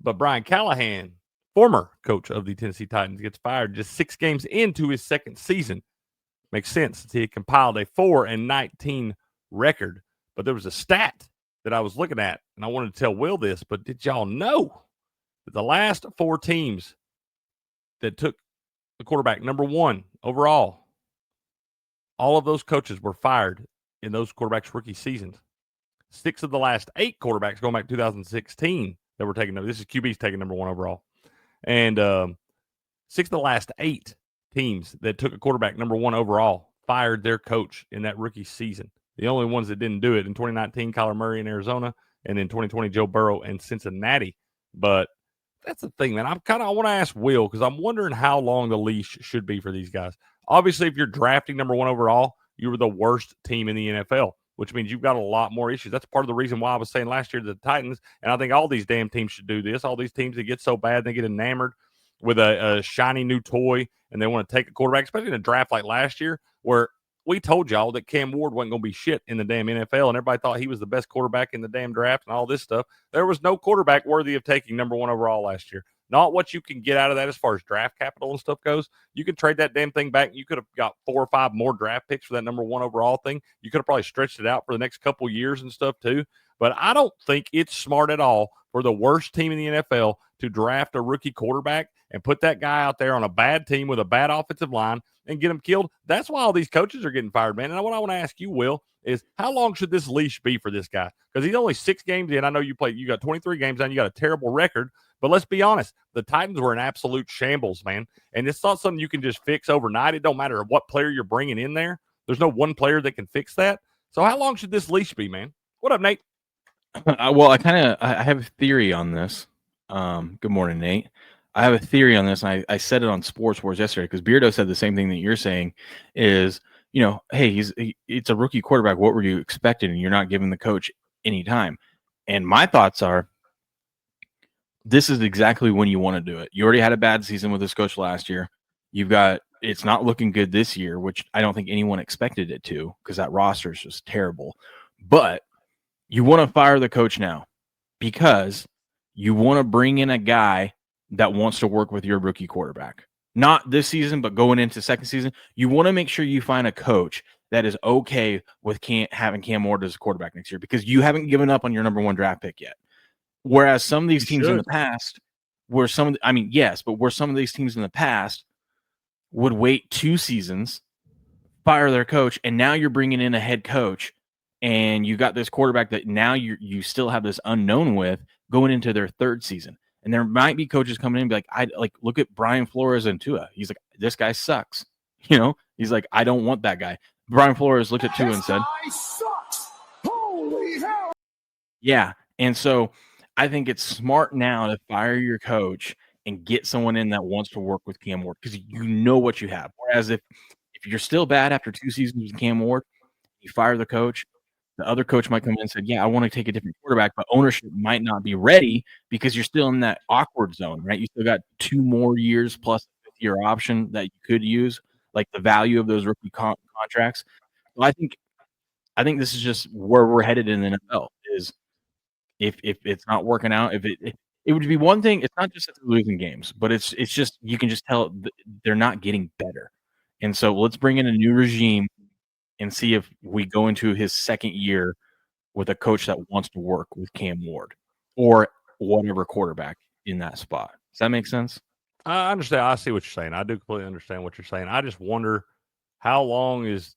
But Brian Callahan, former coach of the Tennessee Titans, gets fired just 6 games into his second season. Makes sense since he had compiled a 4-19 record. But there was a stat that I was looking at, and I wanted to tell Will this, but did y'all know that the last 4 teams that took the quarterback number 1 overall, all of those coaches were fired in those quarterbacks' rookie seasons. 6 of the last 8 quarterbacks going back to 2016 that were taking – this is QB's taking number 1 overall. And 6 of the last 8 teams that took a quarterback number 1 overall fired their coach in that rookie season. The only ones that didn't do it in 2019, Kyler Murray in Arizona, and in 2020, Joe Burrow in Cincinnati. But that's the thing, man. I want to ask Will because I'm wondering how long the leash should be for these guys. Obviously, if you're drafting number 1 overall, you were the worst team in the NFL, which means you've got a lot more issues. That's part of the reason why I was saying last year the Titans, and I think all these damn teams should do this. All these teams that get so bad, they get enamored with a shiny new toy, and they want to take a quarterback, especially in a draft like last year, where we told y'all that Cam Ward wasn't going to be shit in the damn NFL, and everybody thought he was the best quarterback in the damn draft and all this stuff. There was no quarterback worthy of taking number 1 overall last year. Not what you can get out of that as far as draft capital and stuff goes. You can trade that damn thing back, and you could have got 4 or 5 more draft picks for that number 1 overall thing. You could have probably stretched it out for the next couple years and stuff too. But I don't think it's smart at all for the worst team in the NFL to draft a rookie quarterback and put that guy out there on a bad team with a bad offensive line and get him killed. That's why all these coaches are getting fired, man. And what I want to ask you, Will, is how long should this leash be for this guy? Because he's only 6 games in. I know you got 23 games in. You got a terrible record. But let's be honest, the Titans were an absolute shambles, man. And it's not something you can just fix overnight. It don't matter what player you're bringing in there. There's no one player that can fix that. So how long should this leash be, man? What up, Nate? Well, I have a theory on this. Good morning, Nate. I have a theory on this, and I said it on Sports Wars yesterday because Beardo said the same thing that you're saying is, hey, it's a rookie quarterback. What were you expecting? And you're not giving the coach any time. And my thoughts are, this is exactly when you want to do it. You already had a bad season with this coach last year. It's not looking good this year, which I don't think anyone expected it to because that roster is just terrible. But you want to fire the coach now because you want to bring in a guy that wants to work with your rookie quarterback. Not this season, but going into second season. You want to make sure you find a coach that is okay with having Cam Ward as a quarterback next year because you haven't given up on your number 1 draft pick yet. Whereas some of these teams in the past, where some of these teams in the past would wait 2 seasons, fire their coach, and now you're bringing in a head coach, and you got this quarterback that now you still have this unknown with going into their 3rd season. And there might be coaches coming in and be like, look at Brian Flores and Tua. He's like, this guy sucks. He's like, I don't want that guy. Brian Flores looked at Tua and said, "This guy sucks. Holy hell." Yeah. And so I think it's smart now to fire your coach and get someone in that wants to work with Cam Ward because you know what you have. Whereas if you're still bad after 2 seasons with Cam Ward, you fire the coach, the other coach might come in and say, yeah, I want to take a different quarterback, but ownership might not be ready because you're still in that awkward zone, right? You still got 2 more years plus a 5th-year option that you could use, like the value of those rookie contracts. Well, I think this is just where we're headed in the NFL is if it's not working out, if it would be one thing. It's not just that they're losing games, but it's just you can just tell they're not getting better. And so let's bring in a new regime and see if we go into his 2nd year with a coach that wants to work with Cam Ward or whatever quarterback in that spot. Does that make sense? I understand. I see what you're saying. I do completely understand what you're saying. I just wonder how long is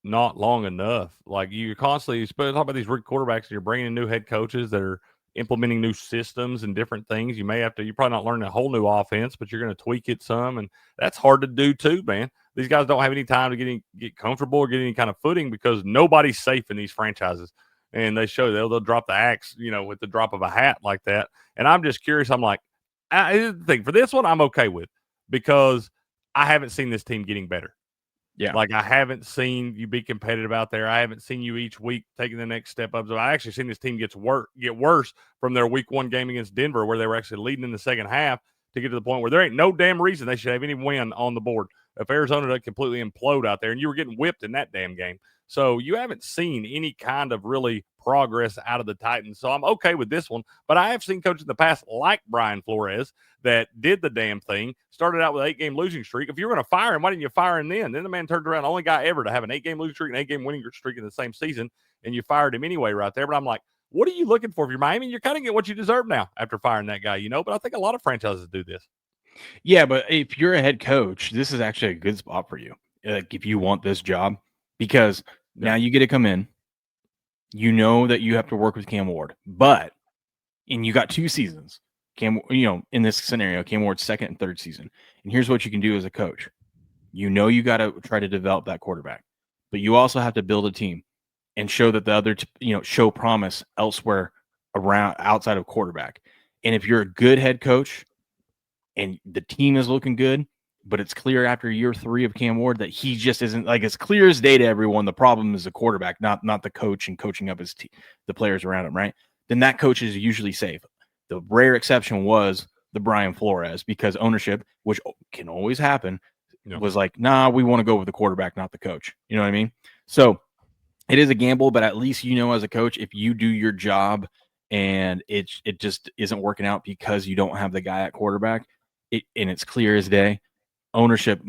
not long enough. Like you're constantly talking about these rookie quarterbacks, and you're bringing in new head coaches that are implementing new systems and different things. You're probably not learning a whole new offense, but you're going to tweak it some, and that's hard to do too, man. These guys don't have any time to get comfortable or get any kind of footing because nobody's safe in these franchises. And they'll drop the axe, with the drop of a hat like that. And I'm just curious. I'm like, here's the thing. For this one, I'm okay with because I haven't seen this team getting better. Yeah. Like I haven't seen you be competitive out there. I haven't seen you each week taking the next step up. So I actually seen this team get worse from their week 1 game against Denver where they were actually leading in the second half to get to the point where there ain't no damn reason they should have any win on the board. if Arizona doesn't completely implode out there, and you were getting whipped in that damn game. So you haven't seen any kind of really progress out of the Titans. So I'm okay with this one. But I have seen coaches in the past, like Brian Flores, that did the damn thing, started out with an 8-game losing streak. If you were going to fire him, why didn't you fire him then? Then the man turned around, the only guy ever to have an 8-game losing streak and 8-game winning streak in the same season, and you fired him anyway right there. But I'm like, what are you looking for if you're Miami? You're kind of getting what you deserve now after firing that guy, But I think a lot of franchises do this. Yeah, but if you're a head coach, this is actually a good spot for you. Like if you want this job, because now you get to come in. You know that you have to work with Cam Ward, and you got 2 seasons. Cam, in this scenario, Cam Ward's second and third season. And here's what you can do as a coach. You got to try to develop that quarterback, but you also have to build a team and show that the other, show promise elsewhere around outside of quarterback. And if you're a good head coach and the team is looking good, but it's clear after year 3 of Cam Ward that he just isn't, like, it's clear as day to everyone. The problem is the quarterback, not the coach and coaching up his the players around him, right? Then that coach is usually safe. The rare exception was the Brian Flores, because ownership, which can always happen, was like, nah, we want to go with the quarterback, not the coach. You know what I mean? So it is a gamble, but at least as a coach, if you do your job and it just isn't working out because you don't have the guy at quarterback, and it's clear as day, ownership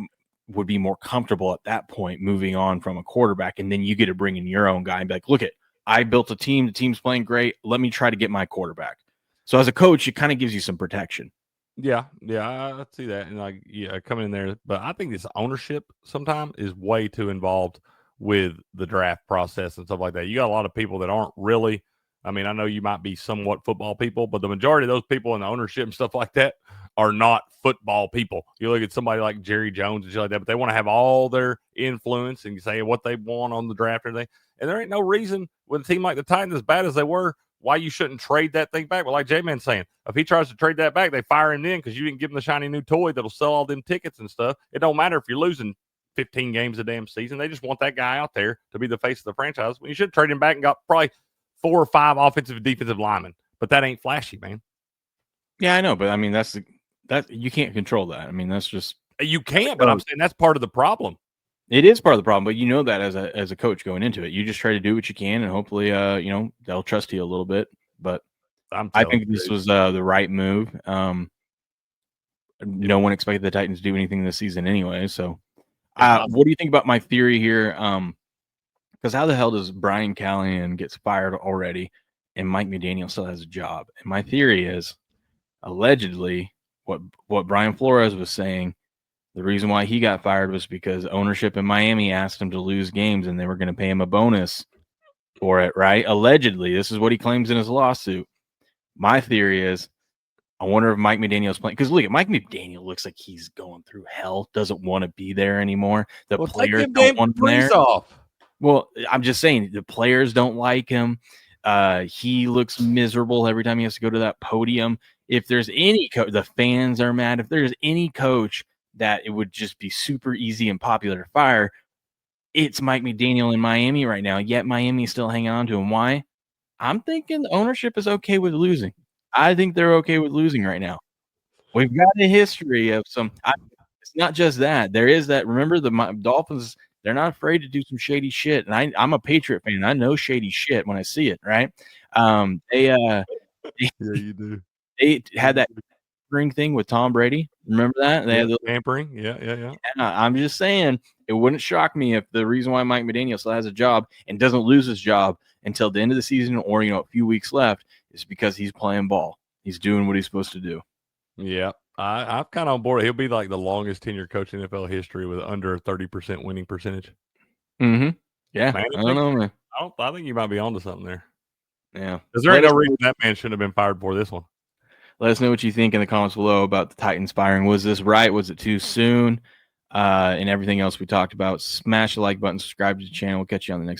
would be more comfortable at that point moving on from a quarterback, and then you get to bring in your own guy and be like, look, I built a team. The team's playing great. Let me try to get my quarterback. So as a coach, it kind of gives you some protection. Yeah, I see that, and coming in there, but I think this ownership sometimes is way too involved with the draft process and stuff like that. You got a lot of people that aren't really. I mean, I know you might be somewhat football people, but the majority of those people in the ownership and stuff like that are not football people. You look at somebody like Jerry Jones and shit like that, but they want to have all their influence and say what they want on the draft and everything. And there ain't no reason with a team like the Titans, as bad as they were, why you shouldn't trade that thing back. But like J-Man's saying, if he tries to trade that back, they fire him then because you didn't give him the shiny new toy that'll sell all them tickets and stuff. It don't matter if you're losing 15 games a damn season. They just want that guy out there to be the face of the franchise. When you should trade him back and got probably 4 or 5 offensive and defensive linemen. But that ain't flashy, man. Yeah, I know. But I mean, that you can't control that. I mean, that's just, you can't, but I'm saying that's part of the problem. It is part of the problem, but you know that as a coach going into it, you just try to do what you can, and hopefully, they'll trust you a little bit. But I think this was the right move. No one expected the Titans to do anything this season anyway. So, what do you think about my theory here? Because how the hell does Brian Callahan gets fired already, and Mike McDaniel still has a job? And my theory is, allegedly, what Brian Flores was saying. The reason why he got fired was because ownership in Miami asked him to lose games and they were going to pay him a bonus for it, right? Allegedly, this is what he claims in his lawsuit. My theory is, I wonder if Mike McDaniel's playing, because look at Mike McDaniel, looks like he's going through hell, doesn't want to be there anymore. The players don't want him there. Well, I'm just saying, the players don't like him. He looks miserable every time he has to go to that podium. If there's any the fans are mad. If there's any coach that it would just be super easy and popular to fire, it's Mike McDaniel in Miami right now, yet Miami's still hanging on to him. Why? I'm thinking the ownership is okay with losing. I think they're okay with losing right now. We've got a history of it's not just that. There is that. Remember, the Dolphins, they're not afraid to do some shady shit. And I'm a Patriot fan. I know shady shit when I see it, right? Yeah, you do. They had that thing with Tom Brady. Remember that? They had the tampering. Yeah. I'm just saying, it wouldn't shock me if the reason why Mike McDaniel still has a job and doesn't lose his job until the end of the season, or a few weeks left, is because he's playing ball. He's doing what he's supposed to do. Yeah, I'm kind of on board. He'll be like the longest tenure coach in NFL history with under a 30% winning percentage. Mm-hmm. Yeah, man, I don't know, man. I think you might be onto something there. Yeah. Is there no reason that man shouldn't have been fired for this one? Let us know what you think in the comments below about the Titans firing. Was this right? Was it too soon? And everything else we talked about. Smash the like button, subscribe to the channel. We'll catch you on the next